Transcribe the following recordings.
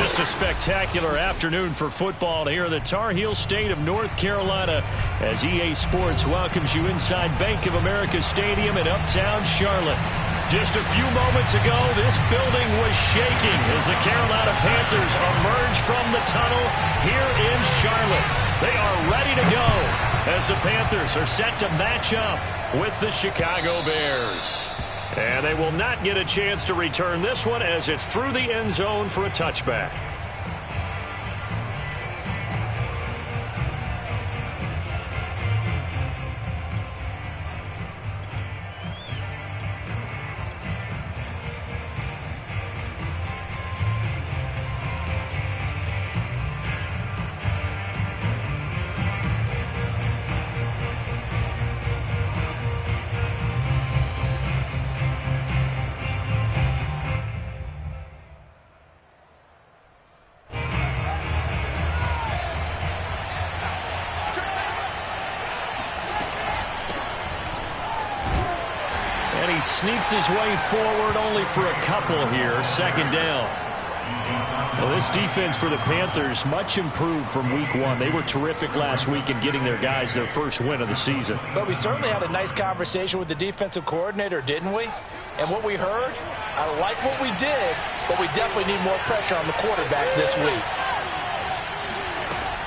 Just a spectacular afternoon for football here in the Tar Heel state of North Carolina as EA Sports welcomes you inside Bank of America Stadium in uptown Charlotte. Just a few moments ago, this building was shaking as the Carolina Panthers emerged from the tunnel here in Charlotte. They are ready to go as the Panthers are set to match up with the Chicago Bears. And they will not get a chance to return this one as it's through the end zone for a touchback. He sneaks his way forward only for a couple here. Second down. Well, this defense for the Panthers much improved from week one. They were terrific last week in getting their guys their first win of the season. But we certainly had a nice conversation with the defensive coordinator, didn't we? And what we heard, I like what we did, but we definitely need more pressure on the quarterback this week.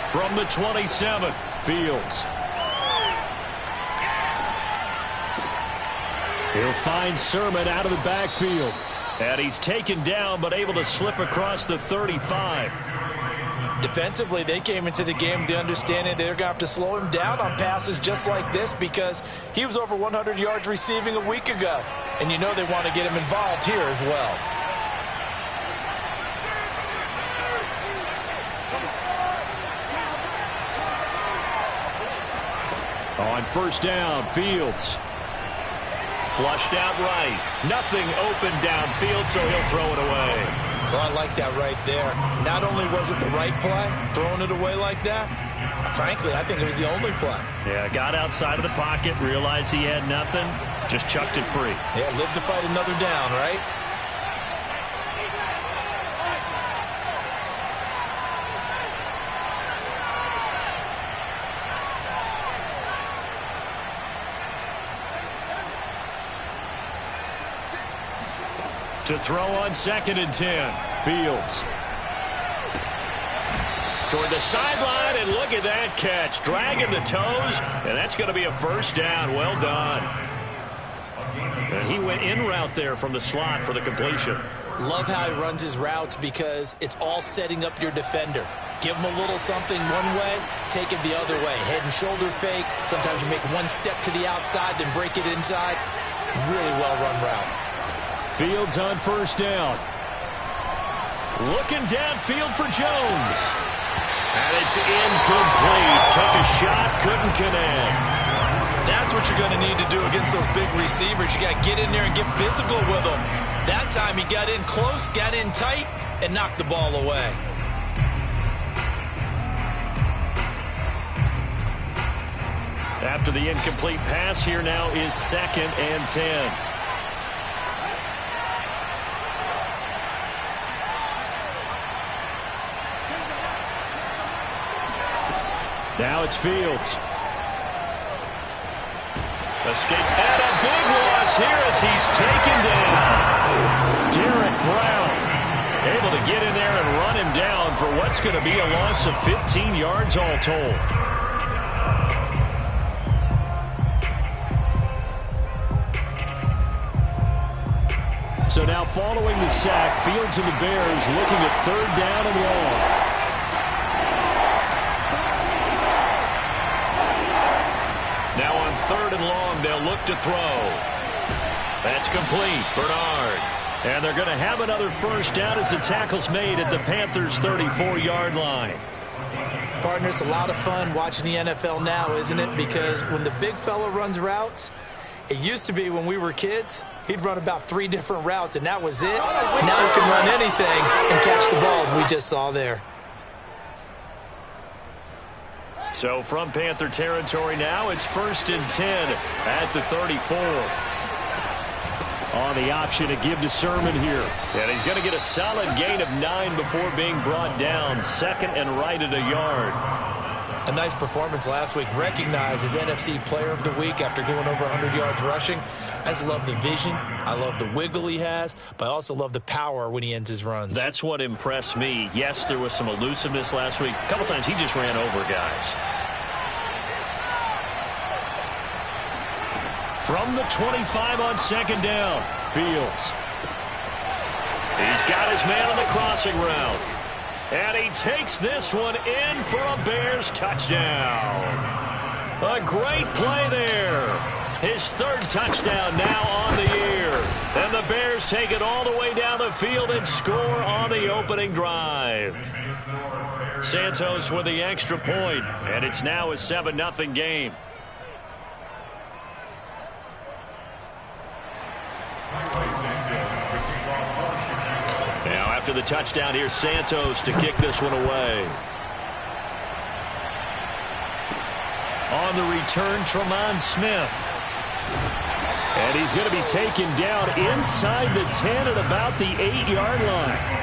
From the 27, Fields. He'll find Sermon out of the backfield. And he's taken down, but able to slip across the 35. Defensively, they came into the game with the understanding they're going to have to slow him down on passes just like this because he was over 100 yards receiving a week ago. And you know they want to get him involved here as well. On first down, Fields. Flushed out right. Nothing open downfield, so he'll throw it away. Well, I like that right there. Not only was it the right play, throwing it away like that, frankly, I think it was the only play. Yeah, got outside of the pocket, realized he had nothing, just chucked it free. Yeah, live to fight another down, right? To throw on 2nd and 10. Fields. Toward the sideline, and look at that catch. Dragging the toes, and that's going to be a first down. Well done. And he went in route there from the slot for the completion. Love how he runs his routes because it's all setting up your defender. Give him a little something one way, take it the other way. Head and shoulder fake. Sometimes you make one step to the outside, then break it inside. Really well-run route. Fields on first down. Looking downfield for Jones. And it's incomplete. Took a shot, couldn't connect. That's what you're going to need to do against those big receivers. You got to get in there and get physical with them. That time he got in close, got in tight, and knocked the ball away. After the incomplete pass, here now is 2nd and 10. Now it's Fields. Escape and a big loss here as he's taken down. Derek Brown able to get in there and run him down for what's going to be a loss of 15 yards all told. So now following the sack, Fields and the Bears looking at 3rd down and long. Now on 3rd and long, they'll look to throw. That's complete. Bernard. And they're going to have another first down as the tackle's made at the Panthers' 34-yard line. Partner, it's a lot of fun watching the NFL now, isn't it? Because when the big fella runs routes, it used to be when we were kids, he'd run about 3 different routes, and that was it. Now he can run anything and catch the balls we just saw there. So from Panther territory now, it's 1st and 10 at the 34. On the option to give to Sermon here. And he's going to get a solid gain of 9 before being brought down. Second and right at a yard. A nice performance last week. Recognized as NFC Player of the Week after going over 100 yards rushing. I just love the vision. I love the wiggle he has. But I also love the power when he ends his runs. That's what impressed me. Yes, there was some elusiveness last week. A couple times he just ran over guys. From the 25 on second down, Fields. He's got his man on the crossing route. And he takes this one in for a Bears touchdown. A great play there. His third touchdown now on the year. And the Bears take it all the way down the field and score on the opening drive. Santos with the extra point, and it's now a 7-0 game. Now after the touchdown, here's Santos to kick this one away. On the return, Tremont Smith. And he's going to be taken down inside the 10 at about the 8-yard line.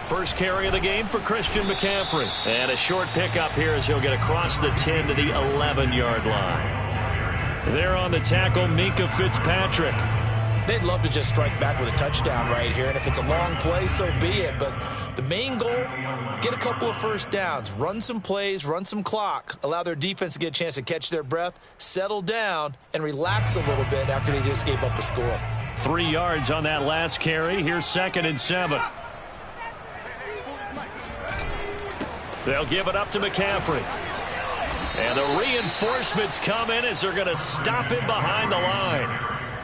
First carry of the game for Christian McCaffrey. And a short pickup here as he'll get across the 10 to the 11-yard line. There on the tackle, Minkah Fitzpatrick. They'd love to just strike back with a touchdown right here. And if it's a long play, so be it. But the main goal, get a couple of first downs. Run some plays, run some clock. Allow their defense to get a chance to catch their breath, settle down, and relax a little bit after they just gave up a score. 3 yards on that last carry. Here's 2nd and 7. They'll give it up to McCaffrey. And the reinforcements come in as they're going to stop him behind the line.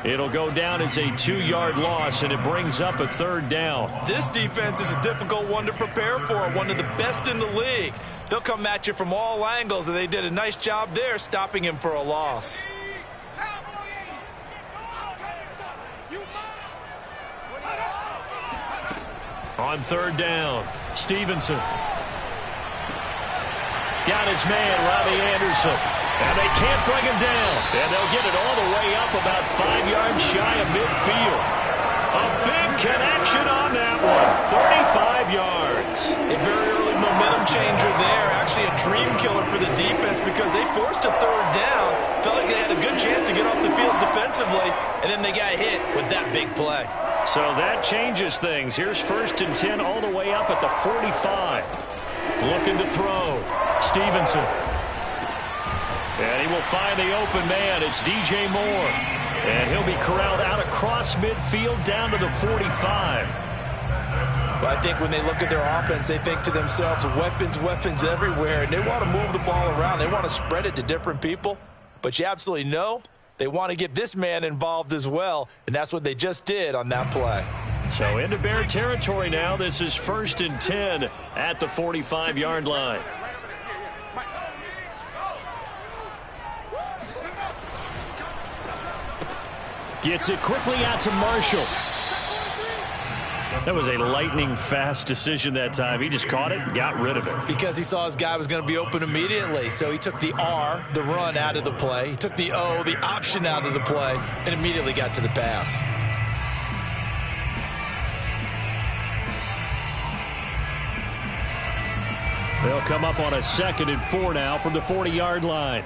It'll go down as a 2-yard loss, and it brings up a 3rd down. This defense is a difficult one to prepare for, one of the best in the league. They'll come at you from all angles, and they did a nice job there stopping him for a loss. On 3rd down, Stevenson. Got his man, Robbie Anderson. And they can't bring him down. And they'll get it all the way up about 5 yards shy of midfield. A big connection on that one. 35 yards. A very early momentum changer there. Actually a dream killer for the defense because they forced a 3rd down. Felt like they had a good chance to get off the field defensively. And then they got hit with that big play. So that changes things. Here's 1st and 10 all the way up at the 45. Looking to throw. Stevenson. And he will find the open man. It's DJ Moore. And he'll be corralled out across midfield down to the 45. But I think when they look at their offense, they think to themselves, weapons everywhere. And they want to move the ball around. They want to spread it to different people. But you absolutely know they want to get this man involved as well. And that's what they just did on that play. So into Bear territory now. This is 1st and 10 at the 45-yard line. Gets it quickly out to Marshall. That was a lightning-fast decision that time. He just caught it and got rid of it. Because he saw his guy was going to be open immediately. So he took the R, the run, out of the play. He took the O, the option, out of the play, and immediately got to the pass. They'll come up on a 2nd and 4 now from the 40-yard line.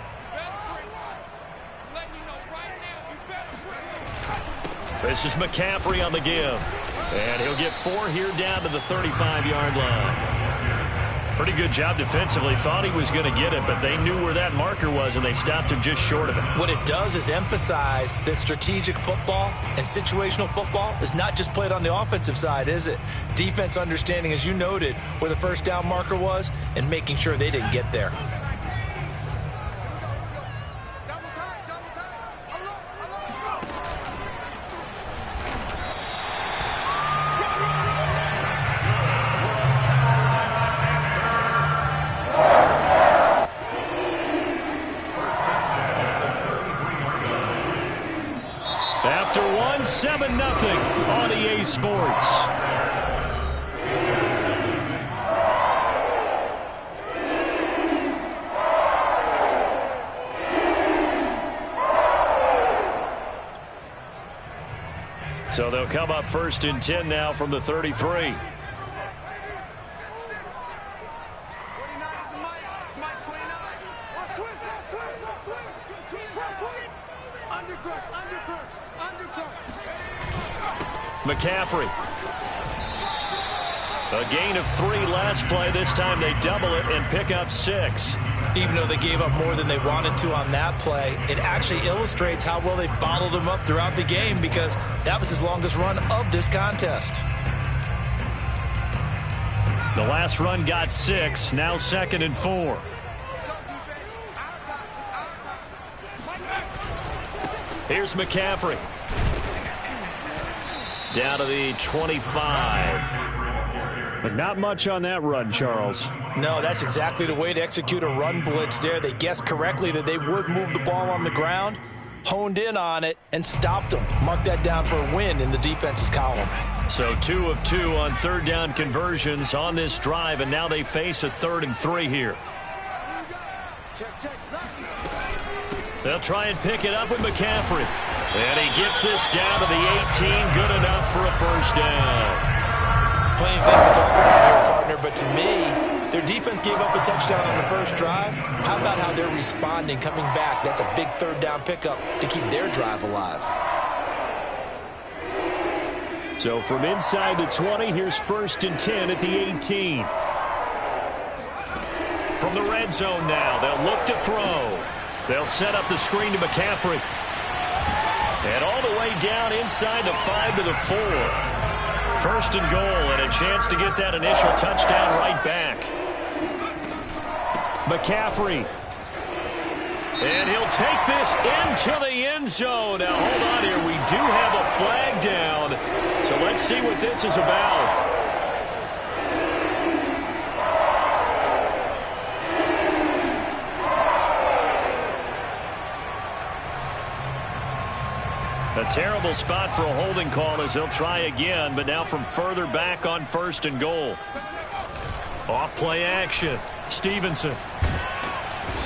This is McCaffrey on the give. And he'll get 4 here down to the 35-yard line. Pretty good job defensively. Thought he was going to get it, but they knew where that marker was, and they stopped him just short of it. What it does is emphasize that strategic football and situational football is not just played on the offensive side, is it? Defense understanding, as you noted, where the 1st down marker was and making sure they didn't get there. After one, 7-0 on EA Sports. So they'll come up 1st and 10 now from the 33. McCaffrey. A gain of 3 last play. This time they double it and pick up 6. Even though they gave up more than they wanted to on that play, it actually illustrates how well they bottled them up throughout the game, because that was his longest run of this contest. The last run got 6. Now 2nd and 4. Here's McCaffrey. Down to the 25. But not much on that run, Charles. No, that's exactly the way to execute a run blitz there. They guessed correctly that they would move the ball on the ground, honed in on it, and stopped them. Mark that down for a win in the defense's column. So 2 of 2 on 3rd down conversions on this drive, and now they face a 3rd and 3 here. They'll try and pick it up with McCaffrey. And he gets this down to the 18. Good enough for a 1st down. Plenty of things to talk about here, partner, but to me, their defense gave up a touchdown on the first drive. How about how they're responding, coming back? That's a big 3rd down pickup to keep their drive alive. So from inside the 20, here's 1st and 10 at the 18. From the red zone now, they'll look to throw. They'll set up the screen to McCaffrey. And all the way down inside the 5 to the 4. 1st and goal, and a chance to get that initial touchdown right back. McCaffrey. And he'll take this into the end zone. Now, hold on here. We do have a flag down. So let's see what this is about. A terrible spot for a holding call as they'll try again, but now from further back on 1st and goal. Off play action. Stevenson.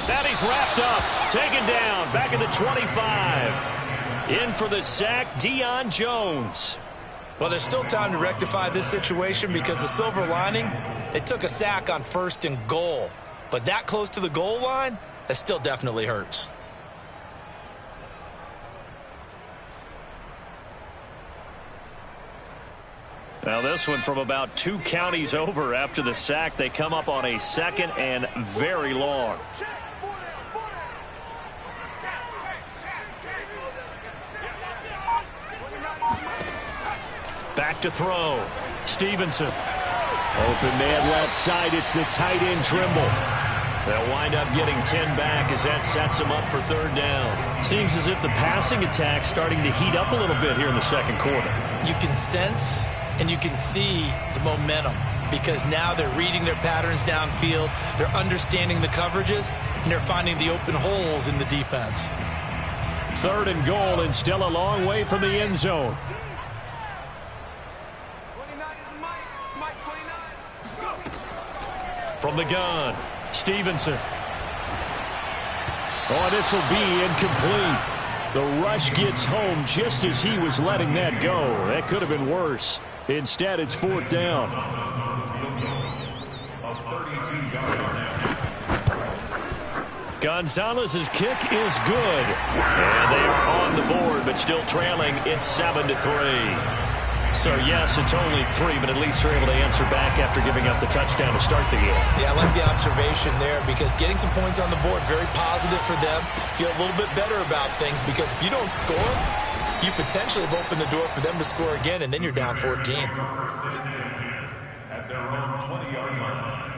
That he's wrapped up. Taken down. Back at the 25. In for the sack, Deion Jones. Well, there's still time to rectify this situation, because the silver lining, they took a sack on 1st and goal. But that close to the goal line, that still definitely hurts. Now this one from about 2 counties over after the sack. They come up on a 2nd and very long. Back to throw. Stevenson. Open man left side. It's the tight end Trimble. They'll wind up getting 10 back as that sets them up for 3rd down. Seems as if the passing attack's starting to heat up a little bit here in the 2nd quarter. You can sense and you can see the momentum, because now they're reading their patterns downfield, they're understanding the coverages, and they're finding the open holes in the defense. 3rd and goal, and still a long way from the end zone. From the gun, Stevenson. Oh, this will be incomplete. The rush gets home just as he was letting that go. That could have been worse. Instead, it's 4th down. Gonzalez's kick is good. And they are on the board, but still trailing. It's 7-3. So, yes, it's only 3, but at least they're able to answer back after giving up the touchdown to start the game. Yeah, I like the observation there, because getting some points on the board, very positive for them. Feel a little bit better about things, because if you don't score, you potentially have opened the door for them to score again, and then you're down 14. At their own 20-yard line.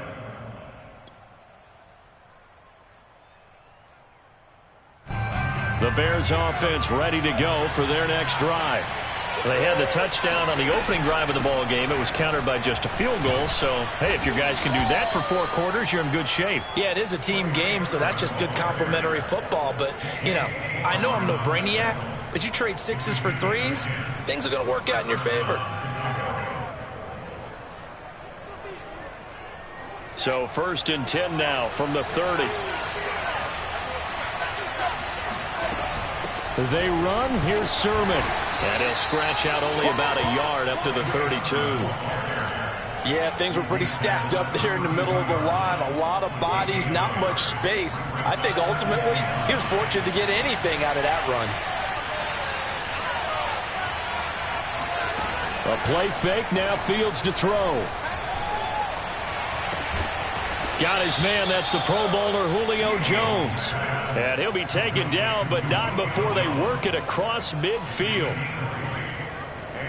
The Bears offense ready to go for their next drive. They had the touchdown on the opening drive of the ball game. It was countered by just a field goal. So, hey, if your guys can do that for 4 quarters, you're in good shape. Yeah, it is a team game, so that's just good complimentary football. But, you know, I know I'm no brainiac, but you trade 6s for 3s, things are going to work out in your favor. So 1st and 10 now from the 30. They run. Here's Sermon. And he'll scratch out only about a yard up to the 32. Yeah, things were pretty stacked up there in the middle of the line. A lot of bodies, not much space. I think ultimately he was fortunate to get anything out of that run. A play fake, now Fields to throw. Got his man, that's the Pro Bowler Julio Jones. And he'll be taken down, but not before they work it across midfield.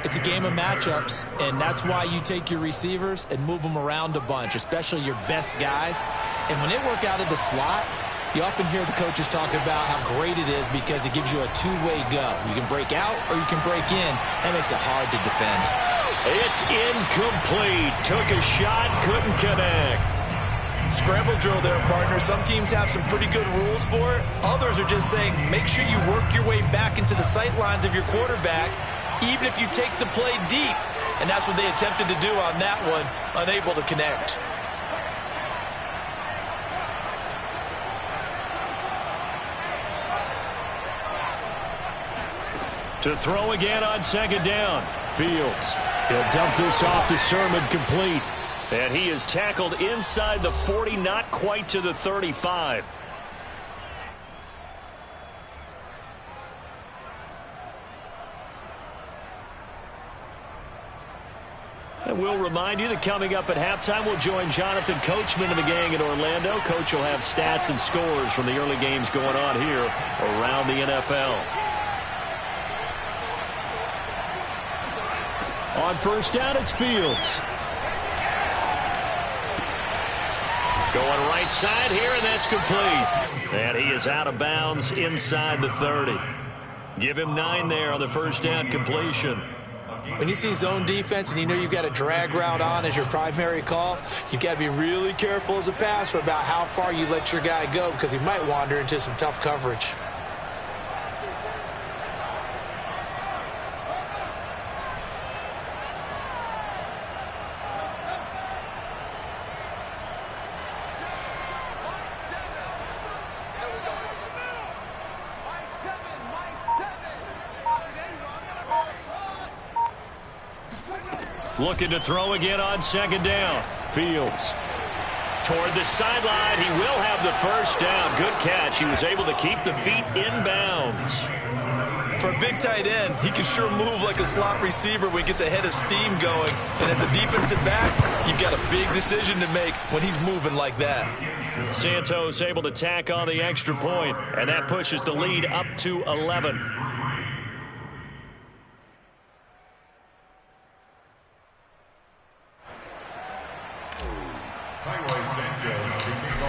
It's a game of matchups, and that's why you take your receivers and move them around a bunch, especially your best guys. And when they work out of the slot, you often hear the coaches talk about how great it is because it gives you a two-way go. You can break out or you can break in. That makes it hard to defend. It's incomplete. Took a shot, couldn't connect. Scramble drill there, partner. Some teams have some pretty good rules for it. Others are just saying make sure you work your way back into the sight lines of your quarterback, even if you take the play deep. And that's what they attempted to do on that one, unable to connect. To throw again on 2nd down. Fields. He'll dump this off to Sermon, complete. And he is tackled inside the 40, not quite to the 35. And we'll remind you that coming up at halftime, we'll join Jonathan Coachman and the gang in Orlando. Coach will have stats and scores from the early games going on here around the NFL. On 1st down, it's Fields. Going right side here, and that's complete. And he is out of bounds inside the 30. Give him 9 there on the 1st down completion. When you see zone defense and you know you've got a drag route on as your primary call, you've got to be really careful as a passer about how far you let your guy go because he might wander into some tough coverage. Looking to throw again on 2nd down. Fields. Toward the sideline. He will have the 1st down. Good catch. He was able to keep the feet in bounds. For a big tight end, he can sure move like a slot receiver when he gets a head of steam going. And as a defensive back, you've got a big decision to make when he's moving like that. Santos able to tack on the extra point, and that pushes the lead up to 11.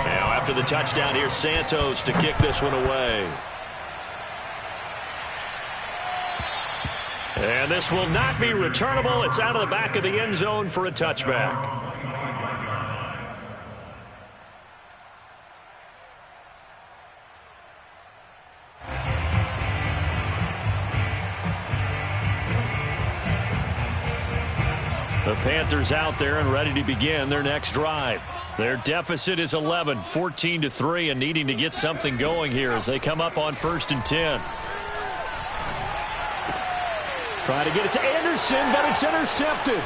Now after the touchdown, here's Santos to kick this one away. And this will not be returnable. It's out of the back of the end zone for a touchback. The Panthers out there and ready to begin their next drive. Their deficit is 11, 14-3, and needing to get something going here as they come up on 1st and 10. Trying to get it to Anderson, but it's intercepted.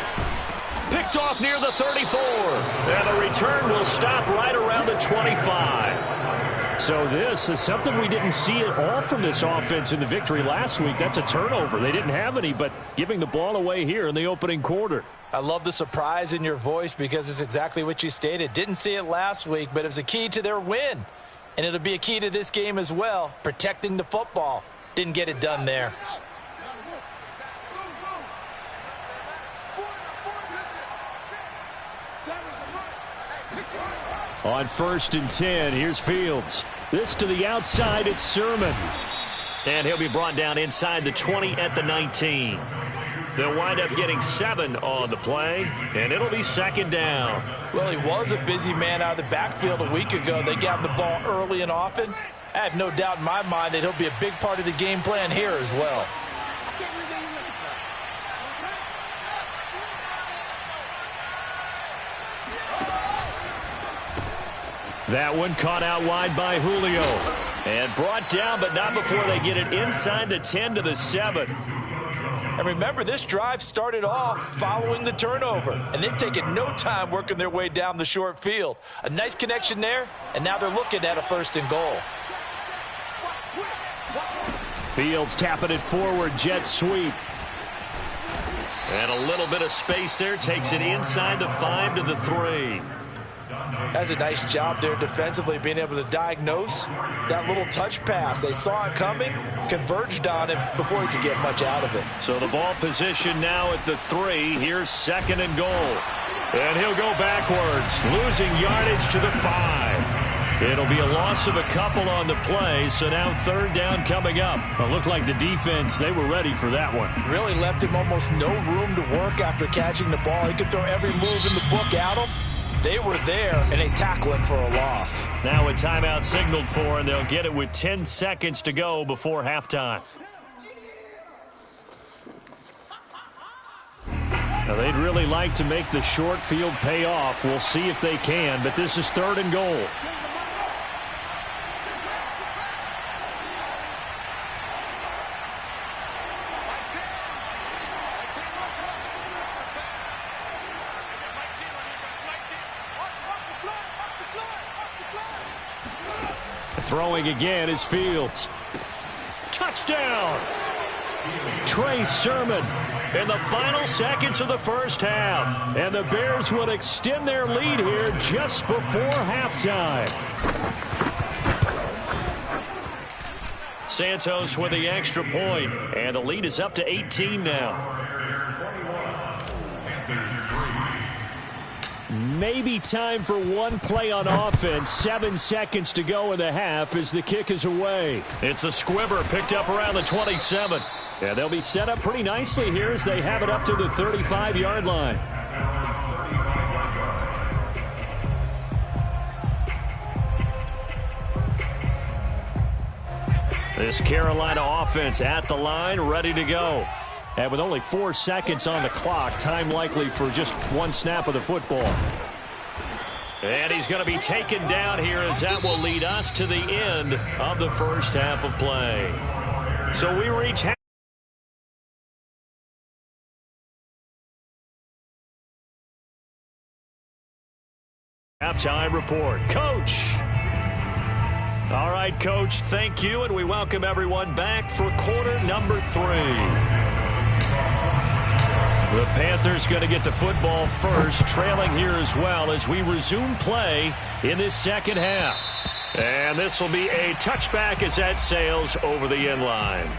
Picked off near the 34. And the return will stop right around the 25. So this is something we didn't see at all from this offense in the victory last week. That's a turnover. They didn't have any, but giving the ball away here in the opening quarter. I love the surprise in your voice because it's exactly what you stated. Didn't see it last week, but it was a key to their win. And it'll be a key to this game as well, protecting the football. Didn't get it done there. On 1st and 10, here's Fields. This to the outside, it's Sermon. And he'll be brought down inside the 20 at the 19. They'll wind up getting 7 on the play, and it'll be 2nd down. Well, he was a busy man out of the backfield a week ago. They got the ball early and often. I have no doubt in my mind that he'll be a big part of the game plan here as well. That one caught out wide by Julio. And brought down, but not before they get it inside the 10 to the 7. And remember, this drive started off following the turnover. And they've taken no time working their way down the short field. A nice connection there, and now they're looking at a 1st and goal. Fields tapping it forward, jet sweep. And a little bit of space there, takes it inside the 5 to the 3. That's a nice job there defensively, being able to diagnose that little touch pass. They saw it coming, converged on him before he could get much out of it. So the ball position now at the 3. Here's 2nd and goal. And he'll go backwards, losing yardage to the 5. It'll be a loss of a couple on the play, so now 3rd down coming up. It looked like the defense, they were ready for that one. Really left him almost no room to work after catching the ball. He could throw every move in the book at him. They were there, and they tackle him for a loss. Now a timeout signaled for, and they'll get it with 10 seconds to go before halftime. Now they'd really like to make the short field pay off. We'll see if they can, but this is 3rd and goal. Throwing again is Fields. Touchdown! Trey Sermon in the final seconds of the 1st half. And the Bears will extend their lead here just before halftime. Santos with the extra point, and the lead is up to 18 now. Maybe time for one play on offense. 7 seconds to go in the half as the kick is away. It's a squibber picked up around the 27. Yeah, they'll be set up pretty nicely here as they have it up to the 35-yard line. This Carolina offense at the line, ready to go. And with only 4 seconds on the clock, time likely for just one snap of the football. And he's going to be taken down here as that will lead us to the end of the 1st half of play. So we reach halftime report. Coach. All right, Coach, thank you, and we welcome everyone back for quarter number 3. The Panthers going to get the football first, trailing here as well as we resume play in this 2nd half. And this will be a touchback as that sails over the end line.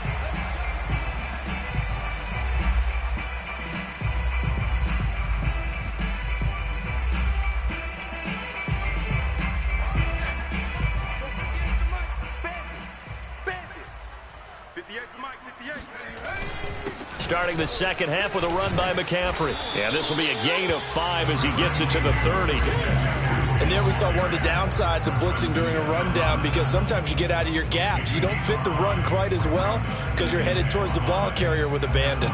Starting the 2nd half with a run by McCaffrey. And this will be a gain of 5 as he gets it to the 30. And there we saw one of the downsides of blitzing during a rundown, because sometimes you get out of your gaps. You don't fit the run quite as well because you're headed towards the ball carrier with abandon.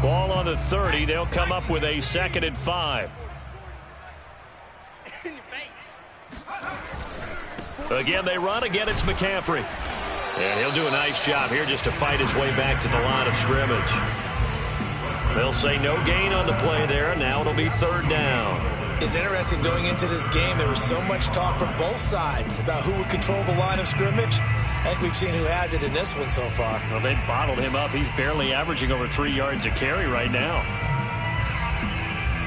Ball on the 30. They'll come up with a 2nd and 5. Again, they run. Again, it's McCaffrey. And he'll do a nice job here just to fight his way back to the line of scrimmage. They'll say no gain on the play there. Now it'll be 3rd down. It's interesting going into this game. There was so much talk from both sides about who would control the line of scrimmage. I think we've seen who has it in this one so far. Well, they bottled him up. He's barely averaging over 3 yards a carry right now.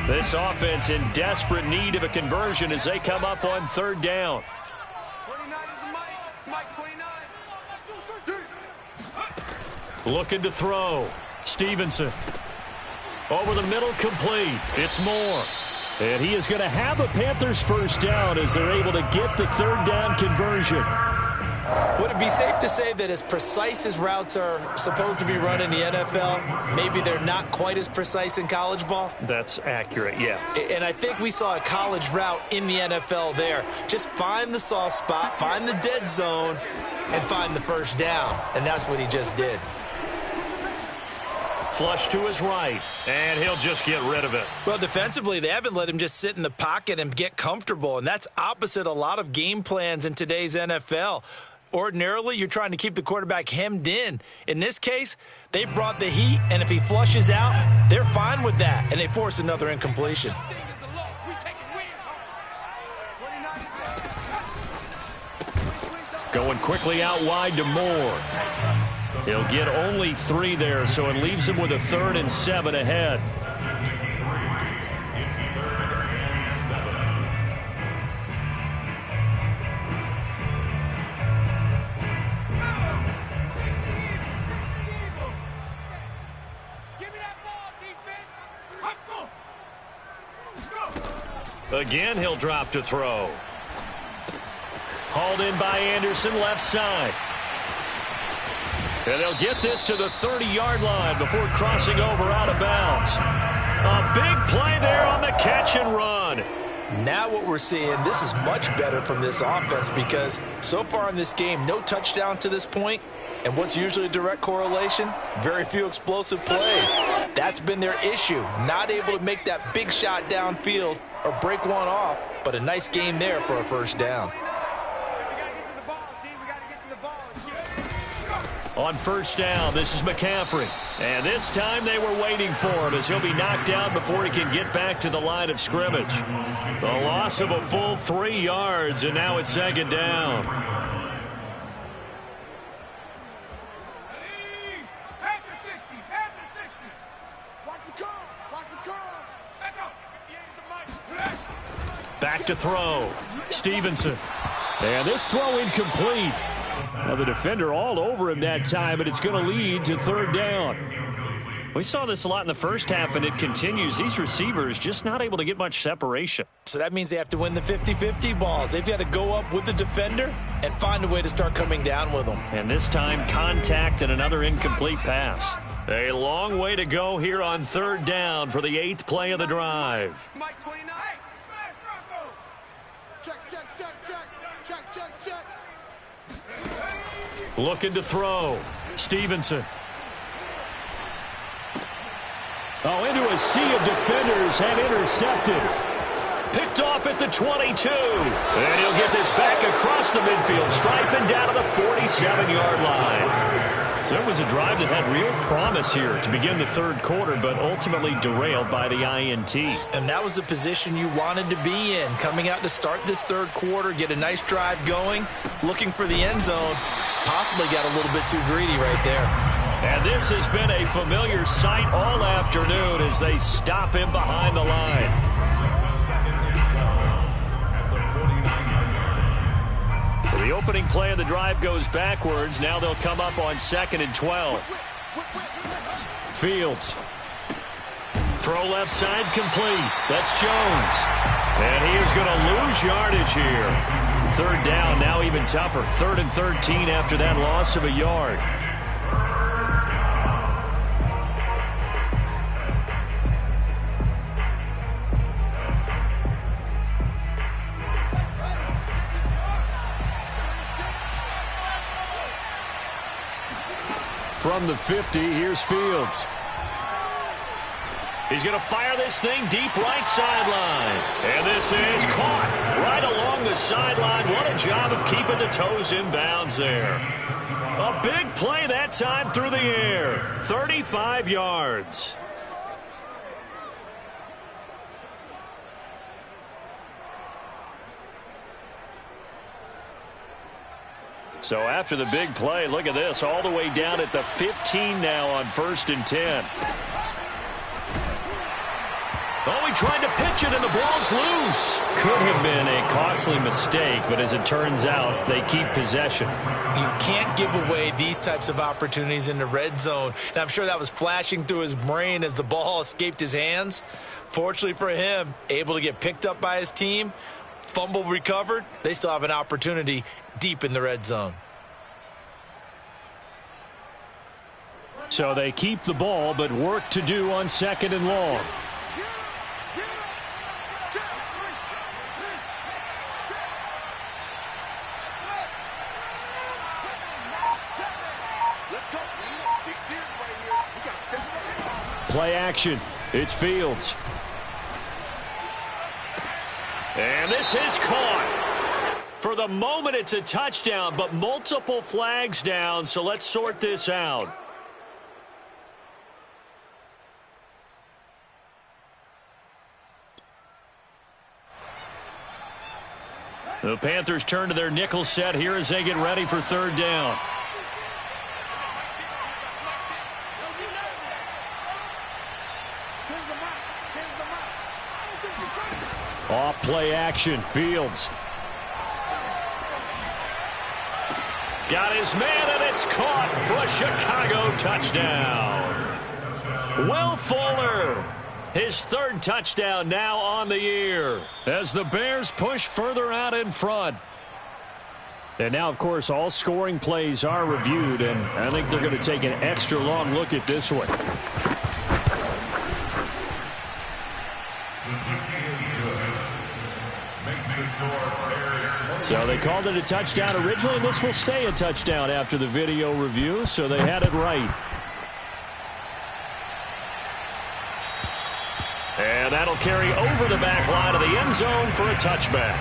This offense in desperate need of a conversion as they come up on 3rd down. 29 is Mike 29. Looking to throw. Stevenson. Over the middle, complete. It's Moore. And he is going to have a Panthers 1st down as they're able to get the 3rd down conversion. Would it be safe to say that as precise as routes are supposed to be run in the NFL, maybe they're not quite as precise in college ball? That's accurate, yeah. And I think we saw a college route in the NFL there. Just find the soft spot, find the dead zone, and find the first down. And that's what he just did. Flush to his right, and he'll just get rid of it. Well, defensively, they haven't let him just sit in the pocket and get comfortable, and that's opposite a lot of game plans in today's NFL. Ordinarily, you're trying to keep the quarterback hemmed in. In this case, they brought the heat, and if he flushes out, they're fine with that, and they force another incompletion. Going quickly out wide to Moore. He'll get only 3 there, so it leaves him with a 3rd and 7 ahead. Again, he'll drop to throw. Hauled in by Anderson, left side. And they'll get this to the 30-yard line before crossing over out of bounds. A big play there on the catch and run. Now what we're seeing, this is much better from this offense because so far in this game, no touchdown to this point. And what's usually a direct correlation? Very few explosive plays. That's been their issue. Not able to make that big shot downfield or break one off, but a nice game there for a first down. On first down, this is McCaffrey. And this time they were waiting for him as he'll be knocked down before he can get back to the line of scrimmage. The loss of a full 3 yards, and now it's 2nd down. Back to throw. Stevenson. And this throw incomplete. Now the defender all over him that time, but it's going to lead to 3rd down. We saw this a lot in the first half, and it continues. These receivers just not able to get much separation. So that means they have to win the 50-50 balls. They've got to go up with the defender and find a way to start coming down with them. And this time, contact and another incomplete pass. A long way to go here on 3rd down for the 8th play of the drive. Mike 29. Check, check, check, check. Check, check, check. Looking to throw. Stevenson. Oh, into a sea of defenders and intercepted. Picked off at the 22. And he'll get this back across the midfield stripe and down to the 47-yard line. So it was a drive that had real promise here to begin the 3rd quarter, but ultimately derailed by the INT. And that was the position you wanted to be in, coming out to start this 3rd quarter, get a nice drive going, looking for the end zone. Possibly got a little bit too greedy right there. And this has been a familiar sight all afternoon as they stop him behind the line. So the opening play of the drive goes backwards. Now they'll come up on 2nd and 12. Fields. Throw left side complete. That's Jones. And he is going to lose yardage here. 3rd down, now even tougher. 3rd and 13 after that loss of a yard. From the 50, here's Fields. He's going to fire this thing deep right sideline. And this is caught right along the sideline. What a job of keeping the toes in bounds there. A big play that time through the air. 35 yards. So after the big play, look at this, all the way down at the 15 now on 1st and 10. Oh, he tried to pitch it, and the ball's loose. Could have been a costly mistake, but as it turns out, they keep possession. You can't give away these types of opportunities in the red zone. And I'm sure that was flashing through his brain as the ball escaped his hands. Fortunately for him, able to get picked up by his team, fumble recovered. They still have an opportunity deep in the red zone. So they keep the ball, but work to do on 2nd and long. Play action. It's Fields. And this is caught. For the moment, it's a touchdown, but multiple flags down, so let's sort this out. The Panthers turn to their nickel set here as they get ready for 3rd down. Off play action, Fields. Got his man, and it's caught for a Chicago touchdown. Will Fuller, his 3rd touchdown now on the year as the Bears push further out in front. And now, of course, all scoring plays are reviewed, and I think they're going to take an extra long look at this one. So they called it a touchdown originally, and this will stay a touchdown after the video review, so they had it right. And that'll carry over the back line of the end zone for a touchback.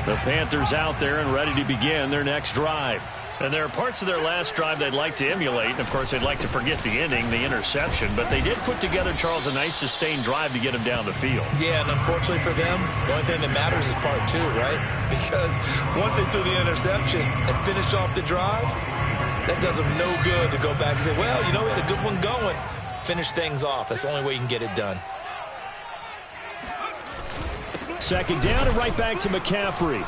The Panthers out there and ready to begin their next drive. And there are parts of their last drive they'd like to emulate. And, of course, they'd like to forget the ending, the interception. But they did put together, Charles, a nice sustained drive to get him down the field. Yeah, and unfortunately for them, the only thing that matters is part 2, right? Because once they threw the interception and finished off the drive, that does them no good to go back and say, well, you know, we had a good one going. Finish things off. That's the only way you can get it done. 2nd down and right back to McCaffrey.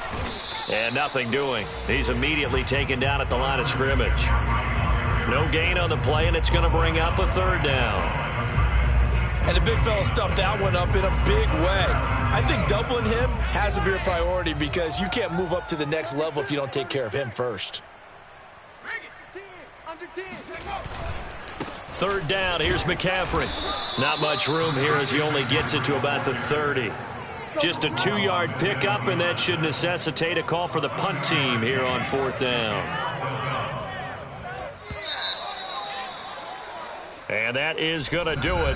And nothing doing. He's immediately taken down at the line of scrimmage. No gain on the play, and it's going to bring up a 3rd down. And the big fella stuffed that one up in a big way. I think doubling him has to be a priority because you can't move up to the next level if you don't take care of him first. 3rd down. Here's McCaffrey. Not much room here as he only gets it to about the 30. Just a 2-yard pickup, and that should necessitate a call for the punt team here on 4th down. And that is going to do it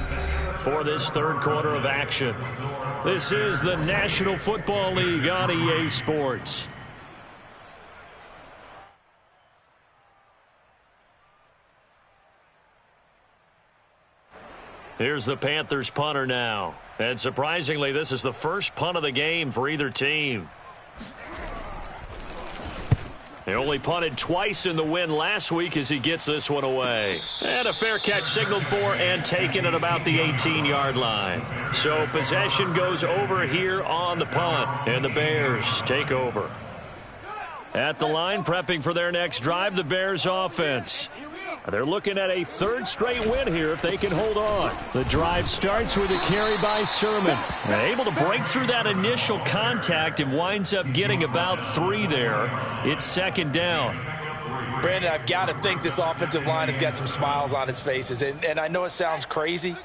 for this 3rd quarter of action. This is the National Football League on EA Sports. Here's the Panthers punter now. And surprisingly, this is the first punt of the game for either team. He only punted twice in the win last week as he gets this one away. And a fair catch signaled for and taken at about the 18-yard line. So possession goes over here on the punt, and the Bears take over. At the line, prepping for their next drive, the Bears offense. They're looking at a 3rd straight win here if they can hold on. The drive starts with a carry by Sermon. Able to break through that initial contact and winds up getting about 3 there. It's 2nd down. Brandon, I've got to think this offensive line has got some smiles on its faces. And I know it sounds crazy,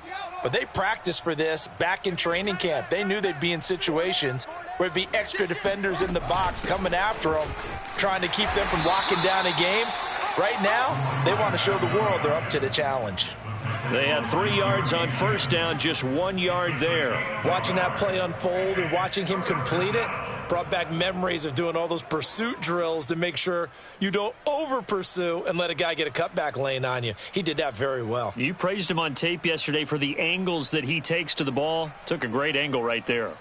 but they practiced for this back in training camp. They knew they'd be in situations where there'd be extra defenders in the box coming after them, trying to keep them from locking down a game. Right now, they want to show the world they're up to the challenge. They had 3 yards on 1st down, just 1 yard there. Watching that play unfold and watching him complete it brought back memories of doing all those pursuit drills to make sure you don't over-pursue and let a guy get a cutback lane on you. He did that very well. You praised him on tape yesterday for the angles that he takes to the ball. Took a great angle right there.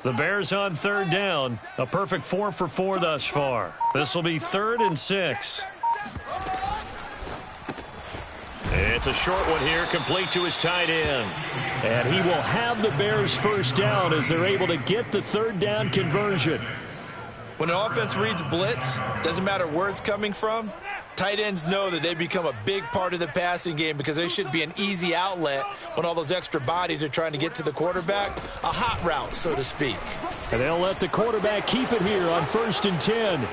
The Bears on 3rd down. A perfect 4 for 4 thus far. This will be 3rd and 6. It's a short one here, complete to his tight end. And he will have the Bears 1st down as they're able to get the 3rd down conversion. When an offense reads blitz, doesn't matter where it's coming from, tight ends know that they become a big part of the passing game because they should be an easy outlet when all those extra bodies are trying to get to the quarterback. A hot route, so to speak. And they'll let the quarterback keep it here on 1st and 10.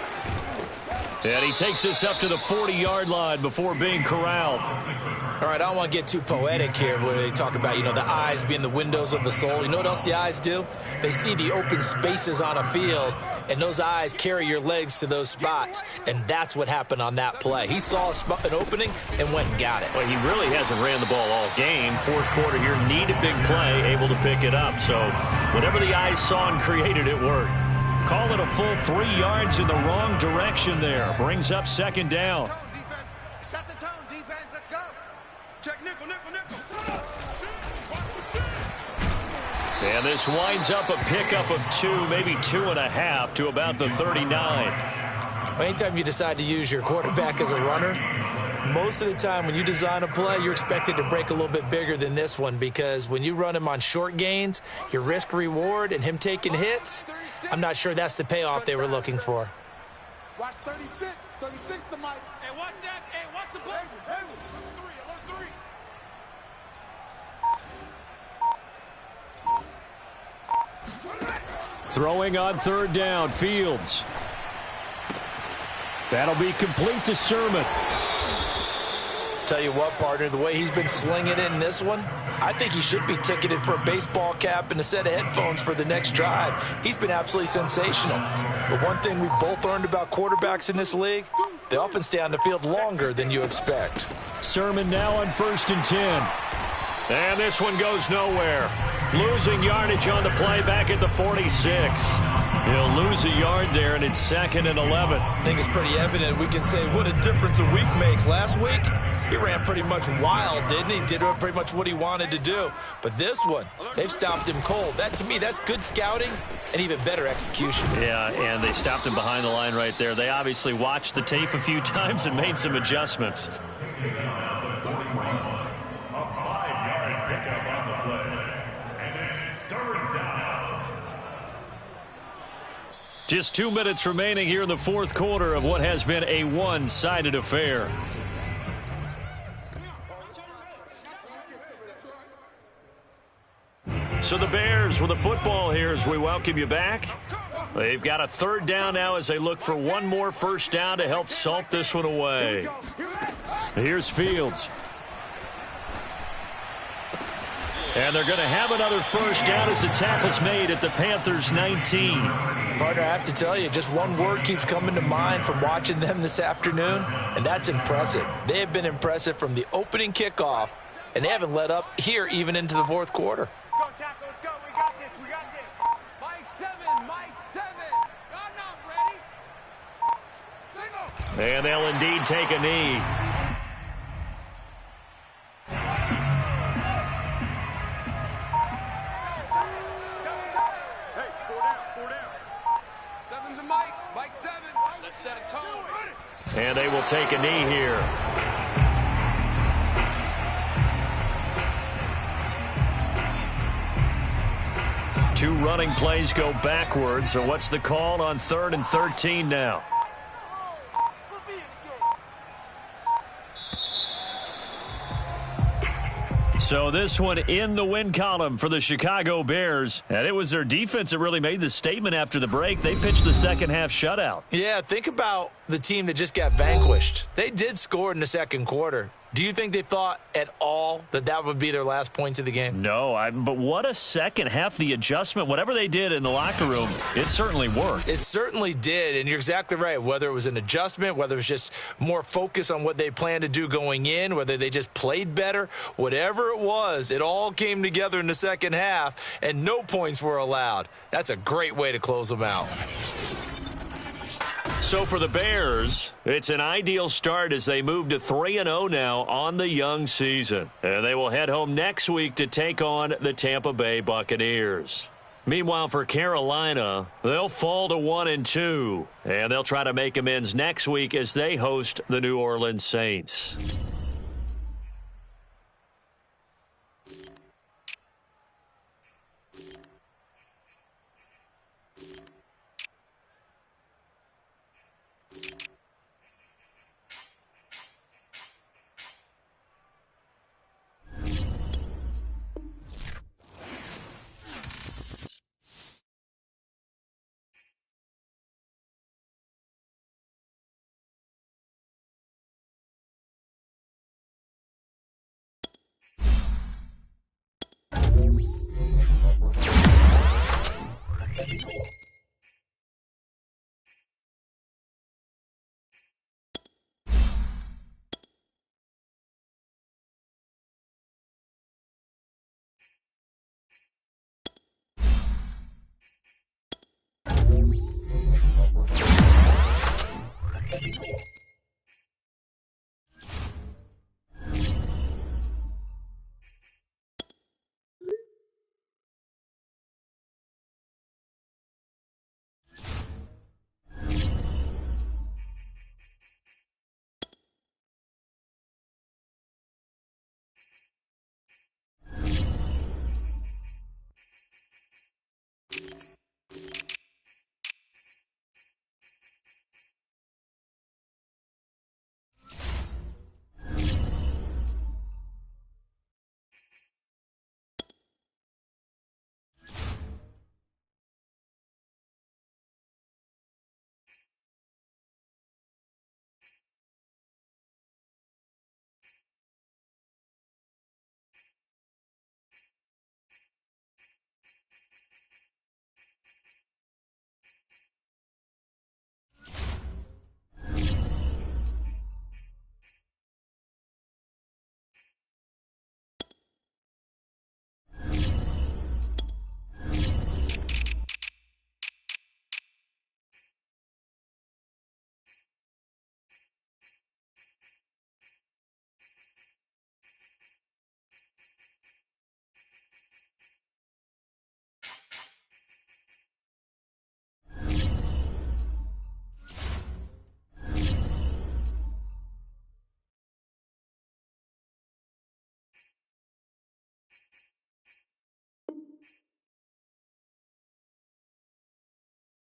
And he takes this up to the 40-yard line before being corralled. All right, I don't want to get too poetic here where they talk about, the eyes being the windows of the soul. You know what else the eyes do? They see the open spaces on a field, and those eyes carry your legs to those spots, and that's what happened on that play. He saw an opening and went and got it. Well, he really hasn't ran the ball all game. Fourth quarter here, need a big play, able to pick it up. So whatever the eyes saw and created, it worked. Call it a full 3 yards in the wrong direction there. Brings up 2nd down. Set the tone, defense. Let's go. Check nickel, nickel, nickel. And this winds up a pickup of 2, maybe 2.5 to about the 39. Anytime you decide to use your quarterback as a runner, most of the time when you design a play, you're expected to break a little bit bigger than this one because when you run him on short gains, your risk-reward and him taking hits, I'm not sure that's the payoff they were looking for. Watch 36. 36 to Mike. Hey, watch that. Hey, watch the play. Hey, alert 3. Throwing on 3rd down, Fields. That'll be complete to Sermon. Tell you what, partner, the way he's been slinging it in this one, I think he should be ticketed for a baseball cap and a set of headphones for the next drive. He's been absolutely sensational. But one thing we've both learned about quarterbacks in this league, they often stay on the field longer than you expect. Sermon now on 1st and 10. And this one goes nowhere. Losing yardage on the play back at the 46. He'll lose a yard there, and it's 2nd and 11. I think it's pretty evident. We can say what a difference a week makes. Last week, he ran pretty much wild, didn't he? Did pretty much what he wanted to do. But this one, they've stopped him cold. That, to me, that's good scouting and even better execution. Yeah, and they stopped him behind the line right there. They obviously watched the tape a few times and made some adjustments. Just 2 minutes remaining here in the 4th quarter of what has been a one-sided affair. So the Bears with the football here as we welcome you back. They've got a 3rd down now as they look for one more 1st down to help salt this one away. Here's Fields. And they're going to have another 1st down as the tackle's made at the Panthers' 19. Partner, I have to tell you, just one word keeps coming to mind from watching them this afternoon, and that's impressive. They have been impressive from the opening kickoff, and they haven't let up here even into the 4th quarter. Let's go, tackle. Let's go. We got this. We got this. Mike 7. Mike 7. I'm not ready. Single. And they'll indeed take a knee. Set a tone. And they will take a knee here. Two running plays go backwards. So what's the call on 3rd and 13 now? So this one in the win column for the Chicago Bears. And it was their defense that really made the statement after the break. They pitched the second half shutout. Yeah, think about the team that just got vanquished. They did score in the 2nd quarter. Do you think they thought at all that that would be their last points of the game? No, but what a second half. The adjustment, whatever they did in the locker room, it certainly worked. It certainly did, and you're exactly right. Whether it was an adjustment, whether it was just more focus on what they planned to do going in, whether they just played better, whatever it was, it all came together in the second half, and no points were allowed. That's a great way to close them out. So for the Bears, it's an ideal start as they move to 3-0 now on the young season. And they will head home next week to take on the Tampa Bay Buccaneers. Meanwhile, for Carolina, they'll fall to 1-2. And they'll try to make amends next week as they host the New Orleans Saints. Bye.